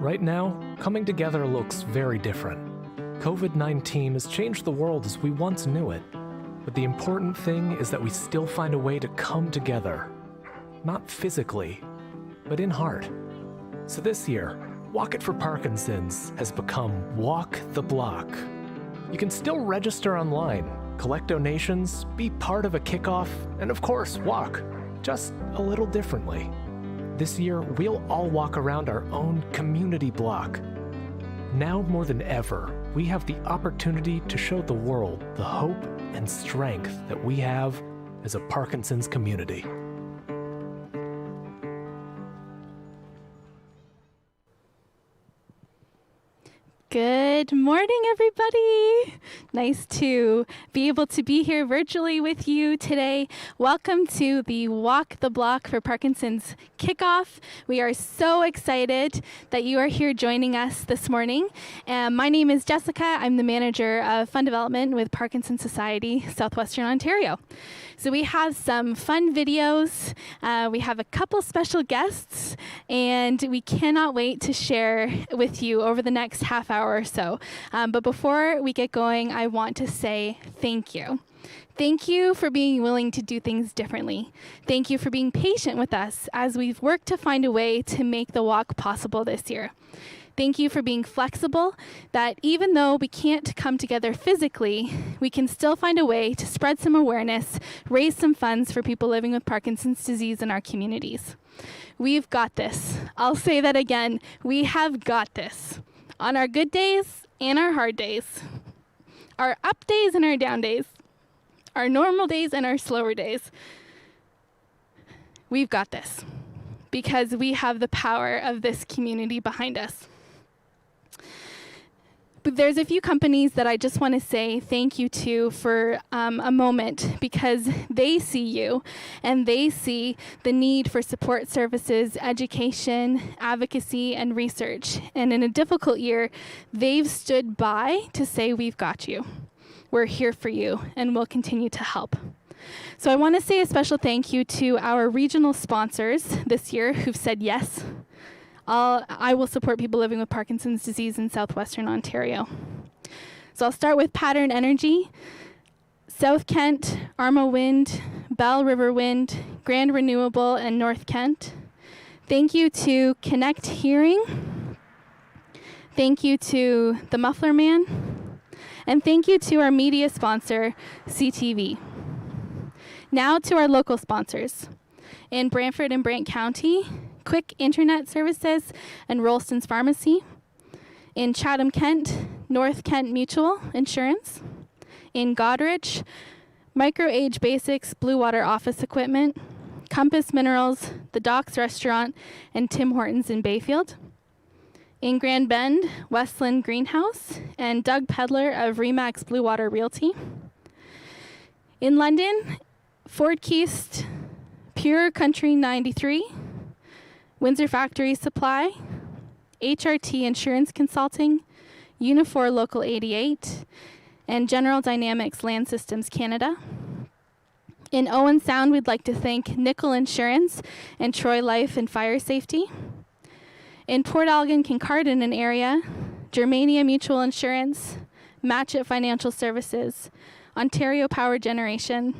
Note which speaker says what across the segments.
Speaker 1: Right now, coming together looks very different. COVID-19 has changed the world as we once knew it. But the important thing is that we still find a way to come together. Not physically, but in heart. So this year, Walk It for Parkinson's has become Walk the Block. You can still register online, collect donations, be part of a kickoff, and of course, walk, just a little differently. This year, we'll all walk around our own community block. Now more than ever, we have the opportunity to show the world the hope and strength that we have as a Parkinson's community.
Speaker 2: Good morning, everybody. Nice to be able to be here virtually with you today. Welcome to the Walk the Block for Parkinson's kickoff. We are so excited that you are here joining us this morning. My name is Jessica. I'm the manager of fund development with Parkinson Society, Southwestern Ontario. So we have some fun videos. We have a couple special guests, and we cannot wait to share with you over the next half hour or so. But before we get going, I want to say thank you. Thank you for being willing to do things differently. Thank you for being patient with us as we've worked to find a way to make the walk possible this year. Thank you for being flexible, that even though we can't come together physically, we can still find a way to spread some awareness, raise some funds for people living with Parkinson's disease in our communities. We've got this. I'll say that again. We have got this. On our good days and our hard days, our up days and our down days, our normal days and our slower days, we've got this because we have the power of this community behind us. But there's a few companies that I just want to say thank you to for a moment, because they see you and they see the need for support services, education, advocacy, and research. And in a difficult year, they've stood by to say, we've got you. We're here for you, and we'll continue to help. So I want to say a special thank you to our regional sponsors this year who've said yes. I will support people living with Parkinson's disease in Southwestern Ontario. So I'll start with Pattern Energy, South Kent, Armo Wind, Bell River Wind, Grand Renewable, and North Kent. Thank you to Connect Hearing. Thank you to The Muffler Man. And thank you to our media sponsor, CTV. Now to our local sponsors. In Brantford and Brant County, Quick Internet Services and Rolston's Pharmacy. In Chatham, Kent, North Kent Mutual Insurance. In Goderich, Micro Age Basics Blue Water Office Equipment, Compass Minerals, The Docks Restaurant, and Tim Hortons in Bayfield. In Grand Bend, Westland Greenhouse and Doug Pedler of Remax Blue Water Realty. In London, Ford Keist, Pure Country 93, Windsor Factory Supply, HRT Insurance Consulting, Unifor Local 88, and General Dynamics Land Systems Canada. In Owen Sound, we'd like to thank Nickel Insurance and Troy Life and Fire Safety. In Port Elgin, Kincardine and area, Germania Mutual Insurance, Matchett Financial Services, Ontario Power Generation,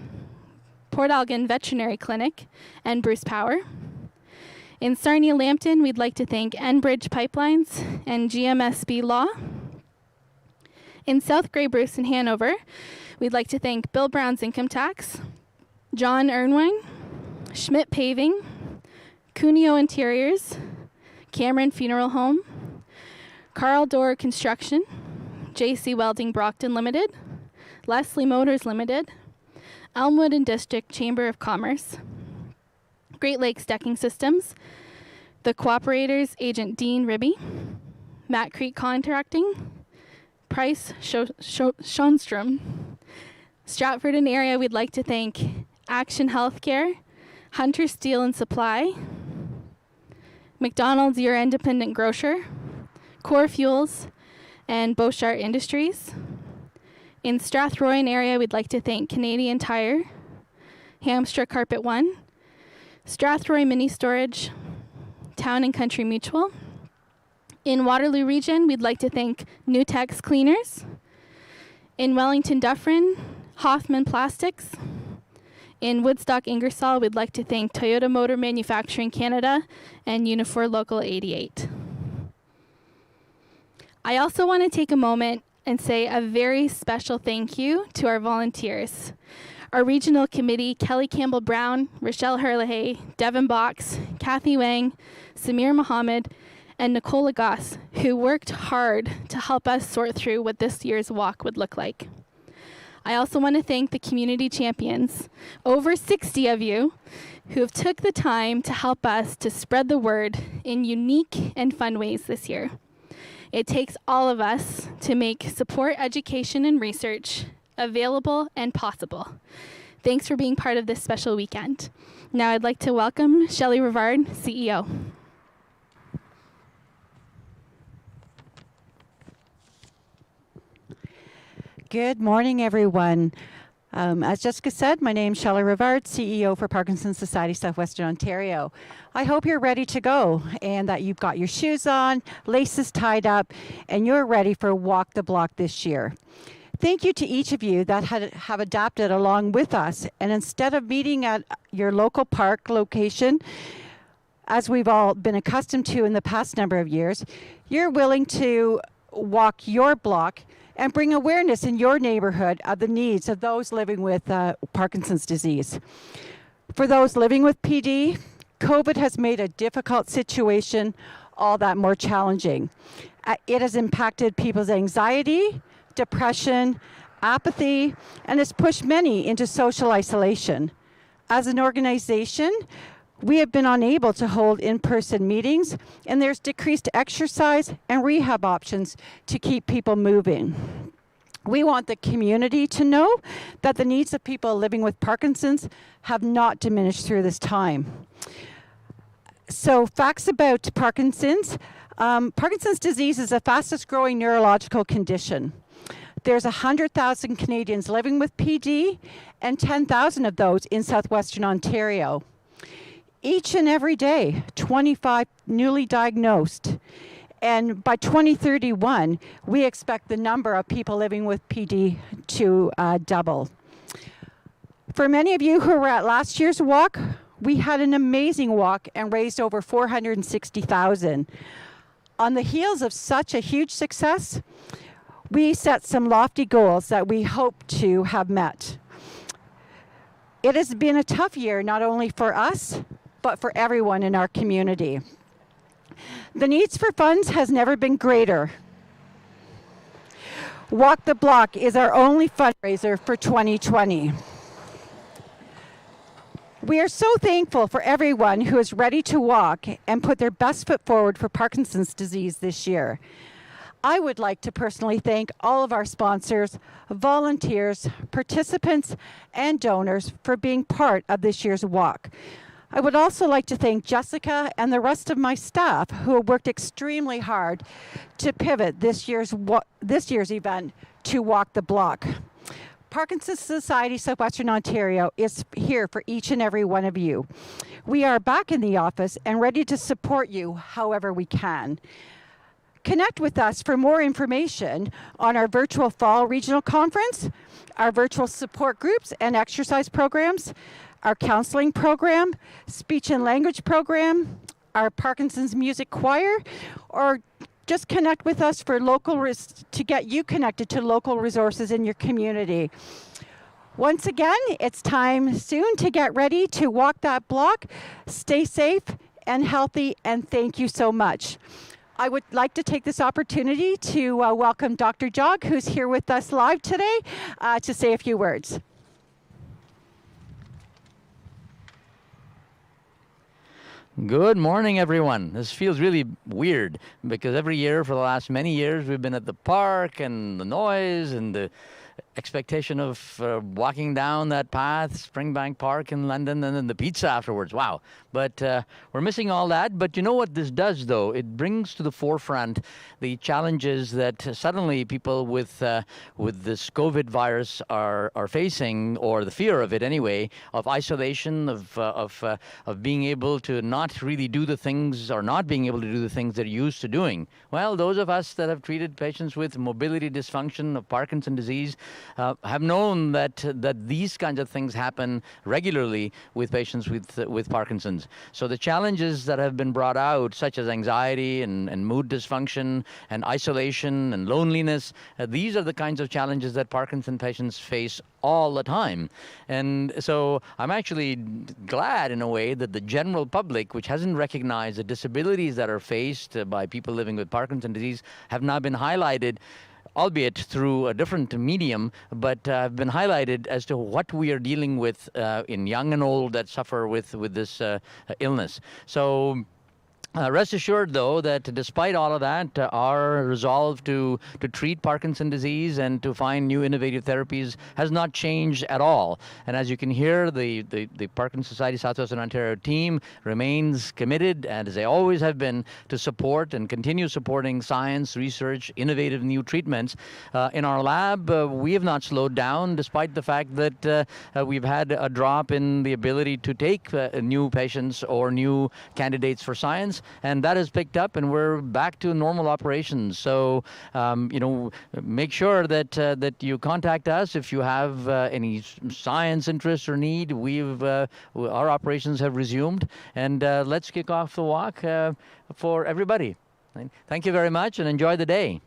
Speaker 2: Port Elgin Veterinary Clinic, and Bruce Power. In Sarnia-Lambton, we'd like to thank Enbridge Pipelines and GMSB Law. In South Grey Bruce in Hanover, we'd like to thank Bill Brown's Income Tax, John Ernwine, Schmidt Paving, Cuneo Interiors, Cameron Funeral Home, Carl Dorr Construction, JC Welding Brockton Limited, Leslie Motors Limited, Elmwood and District Chamber of Commerce, Great Lakes Decking Systems, The Cooperators Agent Dean Ribby, Matt Creek Contracting, Price Schoenstrom. Stratford and area, we'd like to thank Action Healthcare, Hunter Steel and Supply, McDonald's Your Independent Grocer, Core Fuels, and Beauchart Industries. In Strathroy area, we'd like to thank Canadian Tire, Hamstra Carpet One, Strathroy Mini Storage, Town and Country Mutual, In Waterloo Region, we'd like to thank Nutex Cleaners. In Wellington Dufferin, Hoffman Plastics. In Woodstock Ingersoll, we'd like to thank Toyota Motor Manufacturing Canada and Unifor Local 88. I also want to take a moment and say a very special thank you to our volunteers. Our regional committee, Kelly Campbell-Brown, Rochelle Herlihay, Devin Box, Kathy Wang, Samir Mohammed, and Nicole Lagasse, who worked hard to help us sort through what this year's walk would look like. I also want to thank the community champions, over 60 of you, who have took the time to help us to spread the word in unique and fun ways this year. It takes all of us to make support, education, and research available and possible. Thanks for being part of this special weekend. Now I'd like to welcome Shelley Rivard, CEO.
Speaker 3: Good morning, everyone. As Jessica said, my name is Shelley Rivard, CEO for Parkinson Society Southwestern Ontario. I hope you're ready to go and that you've got your shoes on, laces tied up, and you're ready for Walk the Block this year. Thank you to each of you that have adapted along with us, and instead of meeting at your local park location, as we've all been accustomed to in the past number of years, you're willing to walk your block and bring awareness in your neighborhood of the needs of those living with Parkinson's disease. For those living with PD, COVID has made a difficult situation all that more challenging. It has impacted people's anxiety, depression, apathy, and has pushed many into social isolation. As an organization, we have been unable to hold in-person meetings, and there's decreased exercise and rehab options to keep people moving. We want the community to know that the needs of people living with Parkinson's have not diminished through this time. So, facts about Parkinson's. Parkinson's disease is the fastest growing neurological condition. There's 100,000 Canadians living with PD and 10,000 of those in southwestern Ontario. Each and every day, 25 newly diagnosed. And by 2031, we expect the number of people living with PD to double. For many of you who were at last year's walk, we had an amazing walk and raised over $460,000. On the heels of such a huge success, we set some lofty goals that we hope to have met. It has been a tough year, not only for us, but for everyone in our community. The needs for funds has never been greater. Walk the Block is our only fundraiser for 2020. We are so thankful for everyone who is ready to walk and put their best foot forward for Parkinson's disease this year. I would like to personally thank all of our sponsors, volunteers, participants, and donors for being part of this year's walk. I would also like to thank Jessica and the rest of my staff who have worked extremely hard to pivot this year's event to Walk the Block. Parkinson's Society Southwestern Ontario is here for each and every one of you. We are back in the office and ready to support you however we can. Connect with us for more information on our virtual Fall Regional Conference, our virtual support groups and exercise programs, our counseling program, speech and language program, our Parkinson's Music Choir, or just connect with us for to get you connected to local resources in your community. Once again, it's time soon to get ready to walk that block. Stay safe and healthy, and thank you so much. I would like to take this opportunity to welcome Dr. Jog, who's here with us live today, to say a few words.
Speaker 4: Good morning, everyone. This feels really weird because every year for the last many years we've been at the park and the noise and the expectation of walking down that path, Springbank Park in London, and then the pizza afterwards. Wow. But we're missing all that. But you know what this does, though? It brings to the forefront the challenges that suddenly people with this COVID virus are facing, or the fear of it anyway, of isolation, of being able to not really do the things, or not being able to do the things they're used to doing. Well, those of us that have treated patients with mobility dysfunction of Parkinson's disease have known that these kinds of things happen regularly with patients with Parkinson's. So the challenges that have been brought out, such as anxiety and mood dysfunction and isolation and loneliness, these are the kinds of challenges that Parkinson patients face all the time. And so I'm actually glad, in a way, that the general public, which hasn't recognized the disabilities that are faced by people living with Parkinson's disease, have now been highlighted, albeit through a different medium, but have been highlighted as to what we are dealing with in young and old that suffer with this illness. So rest assured, though, that despite all of that, our resolve to treat Parkinson's disease and to find new innovative therapies has not changed at all. And as you can hear, the Parkinson's Society Southwestern Ontario team remains committed, and as they always have been, to support and continue supporting science, research, innovative new treatments. In our lab, we have not slowed down, despite the fact that we've had a drop in the ability to take new patients or new candidates for science. And that has picked up, and we're back to normal operations. So, make sure that you contact us if you have any science interest or need. Our operations have resumed, and let's kick off the walk for everybody. Thank you very much, and enjoy the day.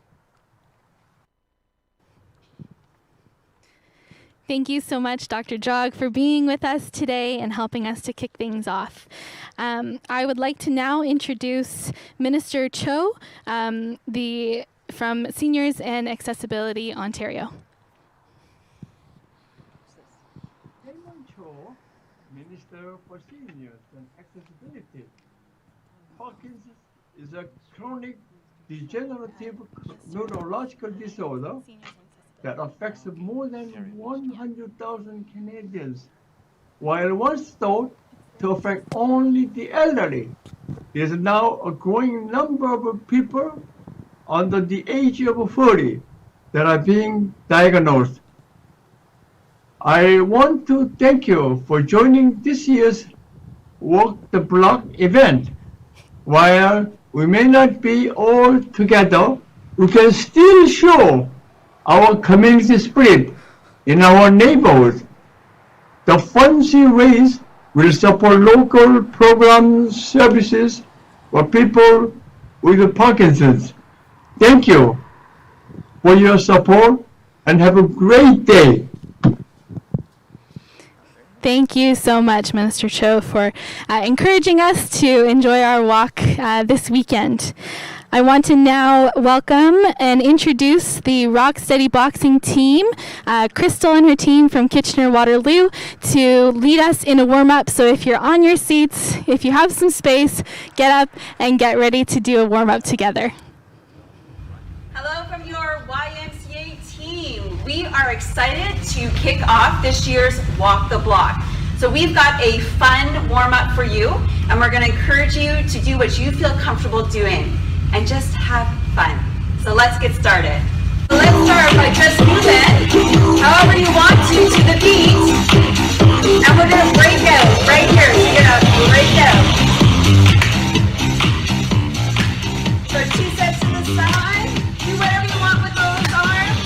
Speaker 2: Thank you so much, Dr. Jog, for being with us today and helping us to kick things off. I would like to now introduce Minister Cho from Seniors and Accessibility Ontario.
Speaker 5: Owen Cho, Minister for Seniors and Accessibility. Parkinson's is a chronic degenerative neurological disorder that affects more than 100,000 Canadians. While once thought to affect only the elderly, there is now a growing number of people under the age of 40 that are being diagnosed. I want to thank you for joining this year's Walk the Block event. While we may not be all together, we can still show our community spirit in our neighborhoods. The funds you raise will support local program services for people with Parkinson's. Thank you for your support, and have a great day.
Speaker 2: Thank you so much, Minister Cho, for encouraging us to enjoy our walk this weekend. I want to now welcome and introduce the Rocksteady boxing team, Crystal and her team from Kitchener-Waterloo, to lead us in a warm-up. So if you're on your seats, if you have some space, get up and get ready to do a warm-up together.
Speaker 6: Hello from your YMCA team. We are excited to kick off this year's Walk the Block. So we've got a fun warm-up for you, and we're going to encourage you to do what you feel comfortable doing and just have fun. So let's get started. Let's start by just moving however you want to the beat. And we're gonna break out right here. So you're gonna break out. So 2 sets to the side. Do whatever you want with those arms.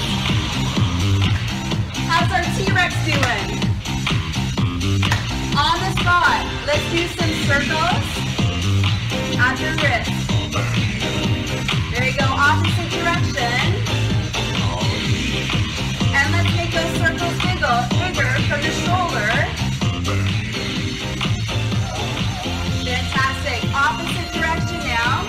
Speaker 6: How's our T-Rex doing? On the spot, let's do some circles at your wrist. There you go, opposite direction. And let's make those circles bigger from the shoulder. Fantastic. Opposite direction now.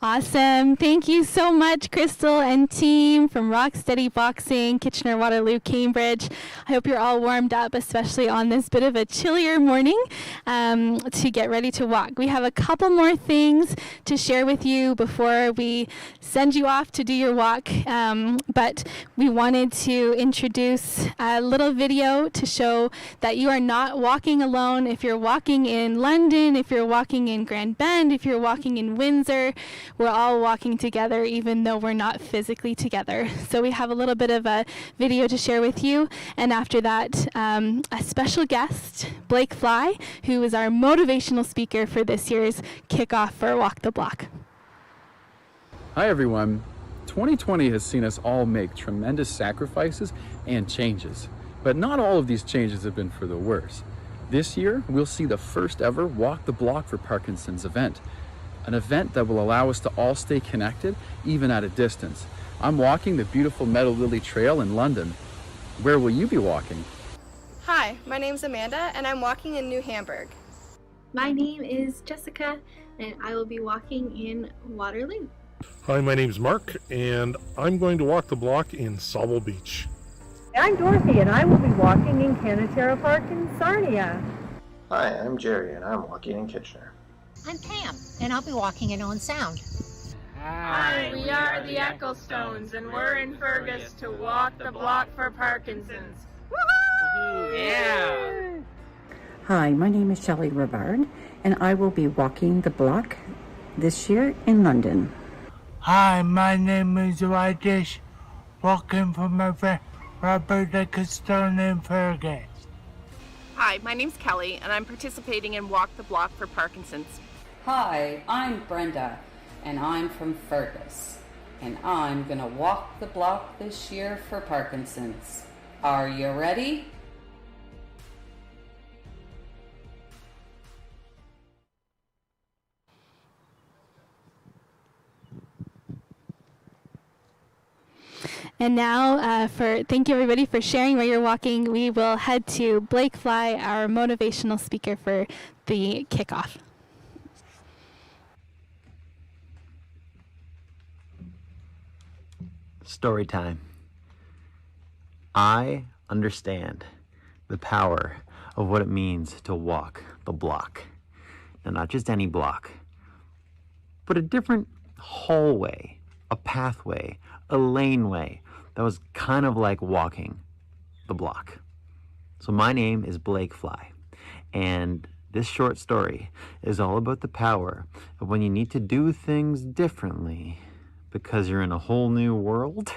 Speaker 2: Awesome. Thank you so much, Crystal and team from Rocksteady Boxing, Kitchener, Waterloo, Cambridge. I hope you're all warmed up, especially on this bit of a chillier morning, to get ready to walk. We have a couple more things to share with you before we send you off to do your walk, but we wanted to introduce a little video to show that you are not walking alone. If you're walking in London, if you're walking in Grand Bend, if you're walking in Windsor, we're all walking together even though we're not physically together. So we have a little bit of a video to share with you, and after that a special guest, Blake Fly, who is our motivational speaker for this year's kickoff for Walk the Block.
Speaker 7: Hi everyone. 2020 has seen us all make tremendous sacrifices and changes, but not all of these changes have been for the worse. This year, we'll see the first ever Walk the Block for Parkinson's event, an event that will allow us to all stay connected, even at a distance. I'm walking the beautiful Meadow Lily Trail in London. Where will you be walking?
Speaker 8: Hi, my name's Amanda, and I'm walking in New Hamburg.
Speaker 9: My name is Jessica, and I will be walking in Waterloo.
Speaker 10: Hi, my name's Mark, and I'm going to walk the block in Sauble Beach.
Speaker 11: I'm Dorothy, and I will be walking in Canatera Park in Sarnia.
Speaker 12: Hi, I'm Jerry, and I'm walking in Kitchener.
Speaker 13: I'm Pam, and I'll be walking in Owen Sound.
Speaker 14: Hi, we are the Ecclestones, and we're in Fergus to walk the block for Parkinson's. Woohoo! Yeah!
Speaker 15: Hi, my name is Shelley Rivard, and I will be walking the block this year in London.
Speaker 16: Hi, my name is Rajesh, walking for my friend Robert Ecclestone in Fergus.
Speaker 17: Hi, my name's Kelly, and I'm participating in Walk the Block for Parkinson's.
Speaker 18: Hi, I'm Brenda, and I'm from Fergus, and I'm gonna walk the block this year for Parkinson's. Are you ready?
Speaker 2: And now, thank you everybody for sharing where you're walking. We will head to Blake Fly, our motivational speaker for the kickoff.
Speaker 19: Story time. I understand the power of what it means to walk the block. Now, not just any block, but a different hallway, a pathway, a laneway that was kind of like walking the block. So my name is Blake Fly, and this short story is all about the power of when you need to do things differently because you're in a whole new world.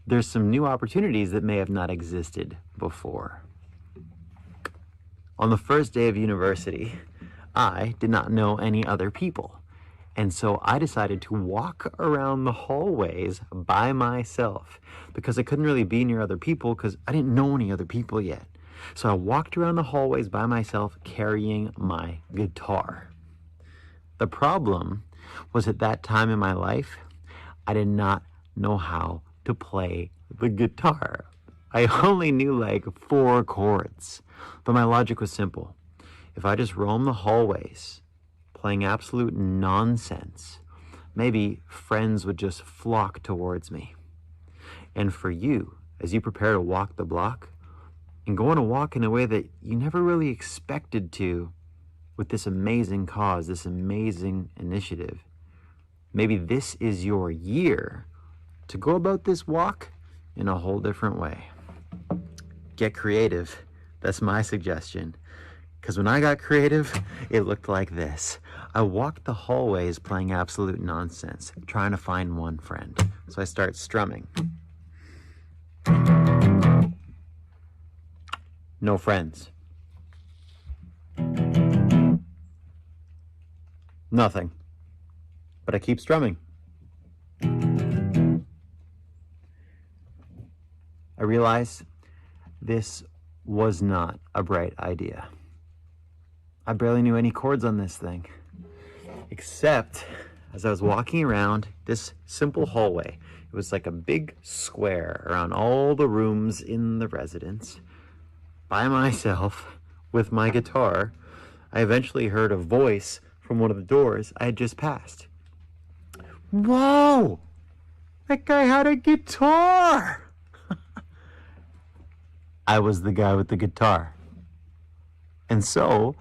Speaker 19: There's some new opportunities that may have not existed before. On the first day of university, I did not know any other people. And so I decided to walk around the hallways by myself because I couldn't really be near other people because I didn't know any other people yet. So I walked around the hallways by myself carrying my guitar. The problem was at that time in my life, I did not know how to play the guitar. I only knew like 4 chords, but my logic was simple. If I just roam the hallways, playing absolute nonsense, maybe friends would just flock towards me. And for you, as you prepare to walk the block, and go on a walk in a way that you never really expected to, with this amazing cause, this amazing initiative, maybe this is your year to go about this walk in a whole different way. Get creative. That's my suggestion. Because when I got creative, it looked like this. I walked the hallways playing absolute nonsense, trying to find one friend. So I start strumming. No friends. Nothing. But I keep strumming. I realized this was not a bright idea. I barely knew any chords on this thing. Except as I was walking around this simple hallway, it was like a big square around all the rooms in the residence. By myself, with my guitar, I eventually heard a voice from one of the doors I had just passed. Whoa! That guy had a guitar! I was the guy with the guitar. And so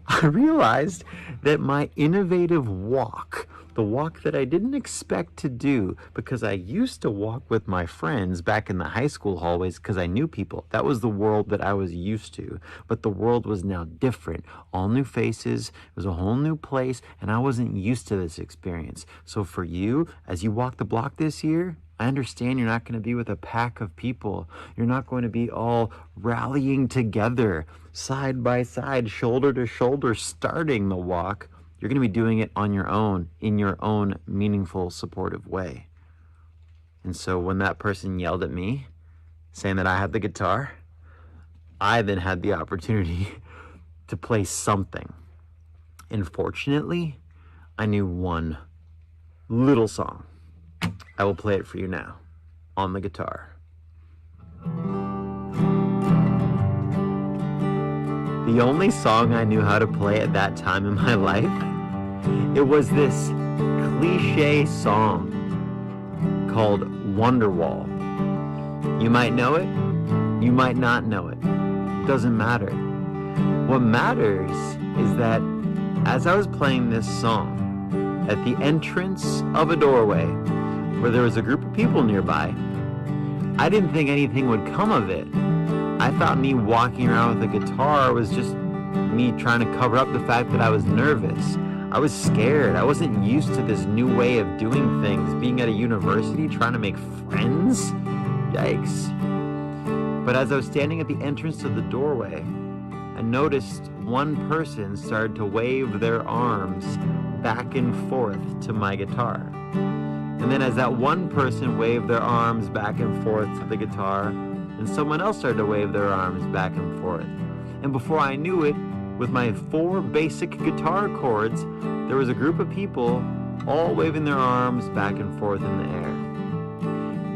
Speaker 19: I realized that my innovative walk, the walk that I didn't expect to do, because I used to walk with my friends back in the high school hallways because I knew people. That was the world that I was used to. But the world was now different. All new faces, it was a whole new place, and I wasn't used to this experience. So for you, as you walk the block this year, I understand you're not going to be with a pack of people. You're not going to be all rallying together, side by side, shoulder to shoulder, starting the walk. You're going to be doing it on your own, in your own meaningful, supportive way. And so when that person yelled at me, saying that I had the guitar, I then had the opportunity to play something. And fortunately, I knew one little song. I will play it for you now, on the guitar. The only song I knew how to play at that time in my life, it was this cliche song called Wonderwall. You might know it, you might not know it. It doesn't matter. What matters is that as I was playing this song, at the entrance of a doorway, where there was a group of people nearby, I didn't think anything would come of it. I thought me walking around with a guitar was just me trying to cover up the fact that I was nervous. I was scared. I wasn't used to this new way of doing things, being at a university, trying to make friends. Yikes. But as I was standing at the entrance to the doorway, I noticed one person started to wave their arms back and forth to my guitar. And then as that one person waved their arms back and forth to the guitar, and someone else started to wave their arms back and forth. And before I knew it, with my 4 basic guitar chords, there was a group of people all waving their arms back and forth in the air.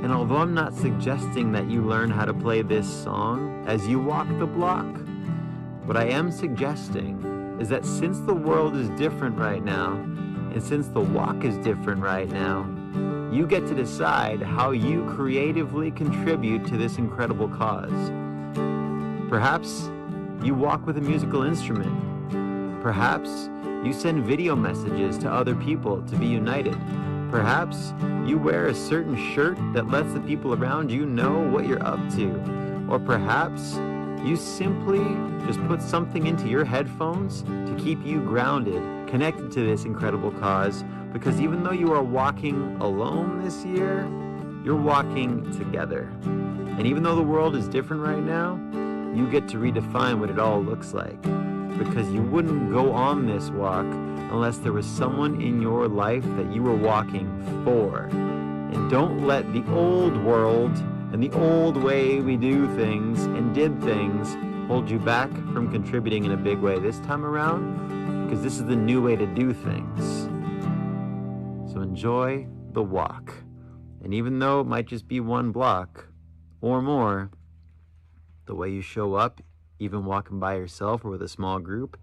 Speaker 19: And although I'm not suggesting that you learn how to play this song as you walk the block, what I am suggesting is that since the world is different right now, and since the walk is different right now, you get to decide how you creatively contribute to this incredible cause. Perhaps you walk with a musical instrument. Perhaps you send video messages to other people to be united. Perhaps you wear a certain shirt that lets the people around you know what you're up to. Or perhaps you simply just put something into your headphones to keep you grounded, connected to this incredible cause, because even though you are walking alone this year, you're walking together. And even though the world is different right now, you get to redefine what it all looks like, because you wouldn't go on this walk unless there was someone in your life that you were walking for. And don't let the old world and the old way we do things and did things hold you back from contributing in a big way this time around, because this is the new way to do things. So enjoy the walk. And even though it might just be 1 block or more, the way you show up, even walking by yourself or with a small group,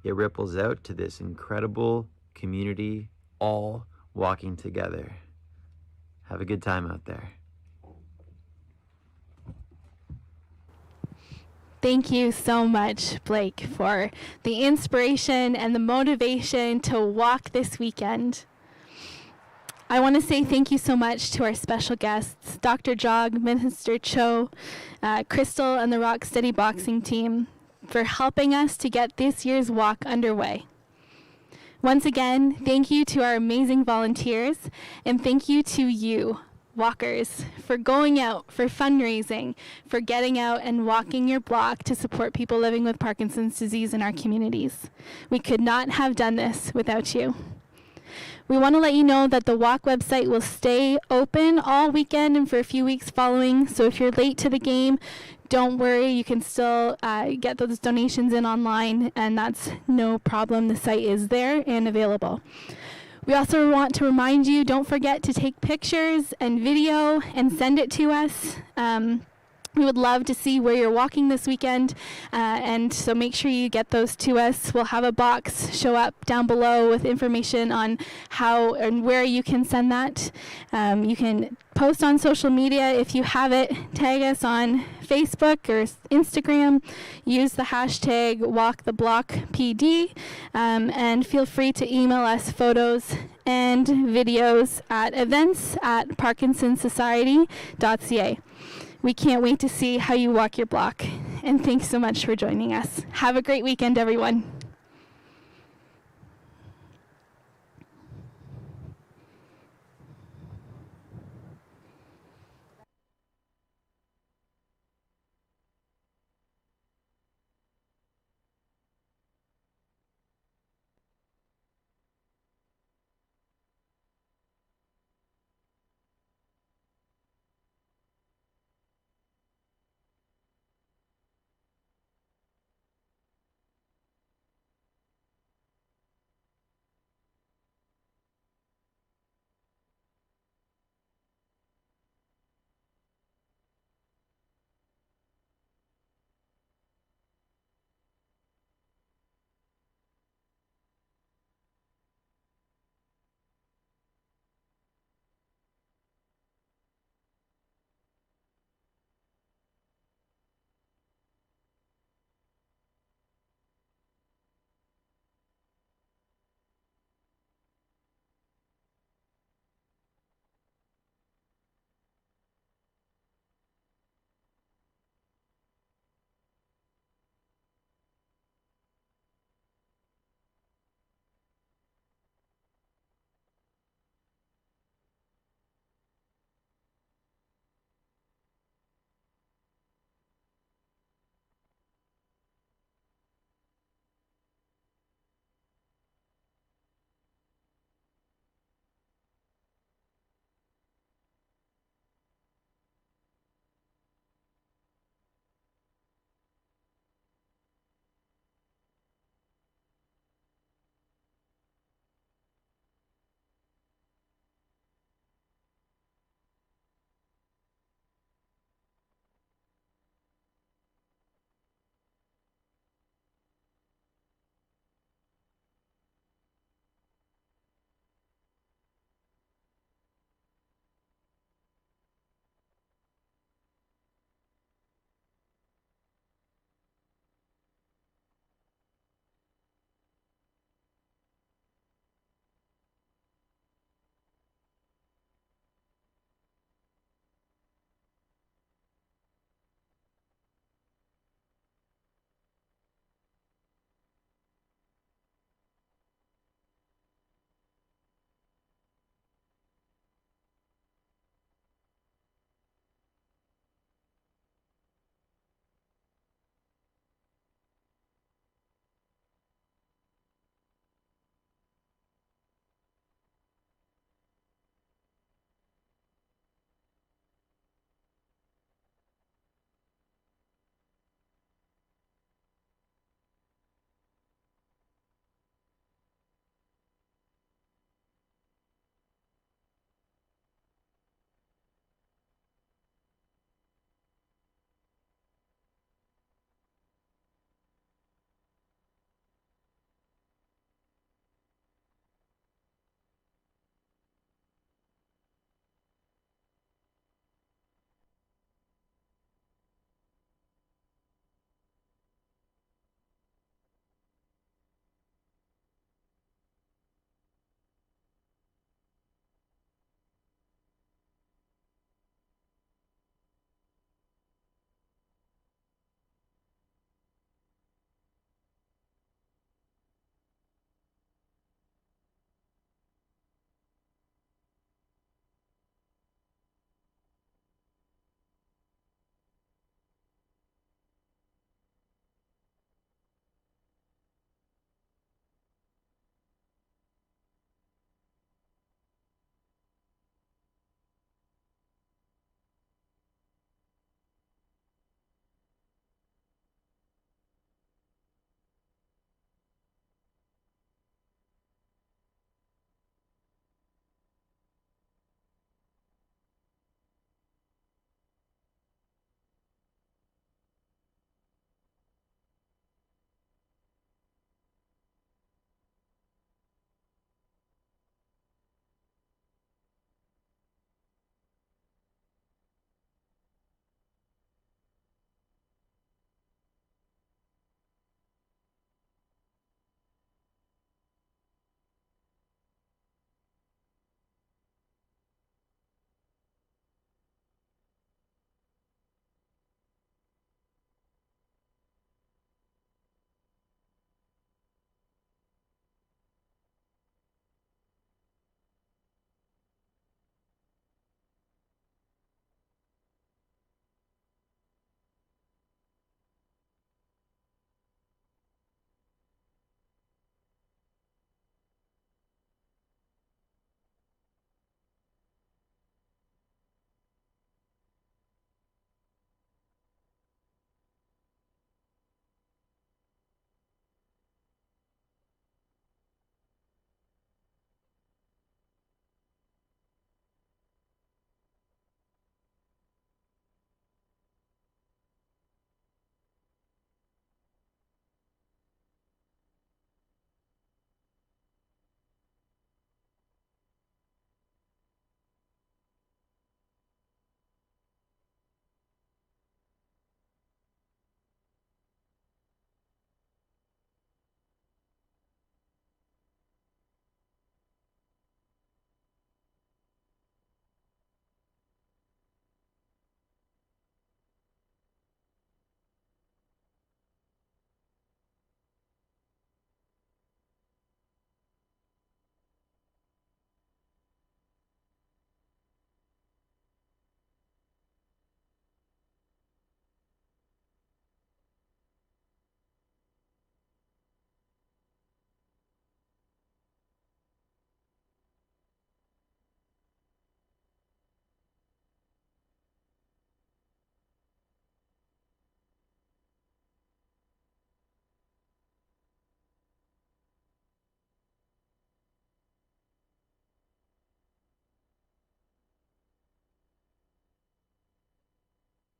Speaker 19: it ripples out to this incredible community, all walking together. Have a good time out there.
Speaker 2: Thank you so much, Blake, for the inspiration and the motivation to walk this weekend. I want to say thank you so much to our special guests, Dr. Jog, Minister Cho, Crystal, and the Rock Steady Boxing team for helping us to get this year's walk underway. Once again, thank you to our amazing volunteers, and thank you to you, walkers, for going out, for fundraising, for getting out and walking your block to support people living with Parkinson's disease in our communities. We could not have done this without you. We want to let you know that the walk website will stay open all weekend and for a few weeks following, so if you're late to the game, don't worry, you can still get those donations in online, and that's no problem. The site is there and available. We also want to remind you, don't forget to take pictures and video and send it to us. We would love to see where you're walking this weekend, and so make sure you get those to us. We'll have a box show up down below with information on how and where you can send that. You can post on social media if you have it. Tag us on Facebook or Instagram. Use the hashtag WalkTheBlockPD, and feel free to email us photos and videos at events@parkinsonsociety.ca. We can't wait to see how you walk your block. And thanks so much for joining us. Have a great weekend, everyone.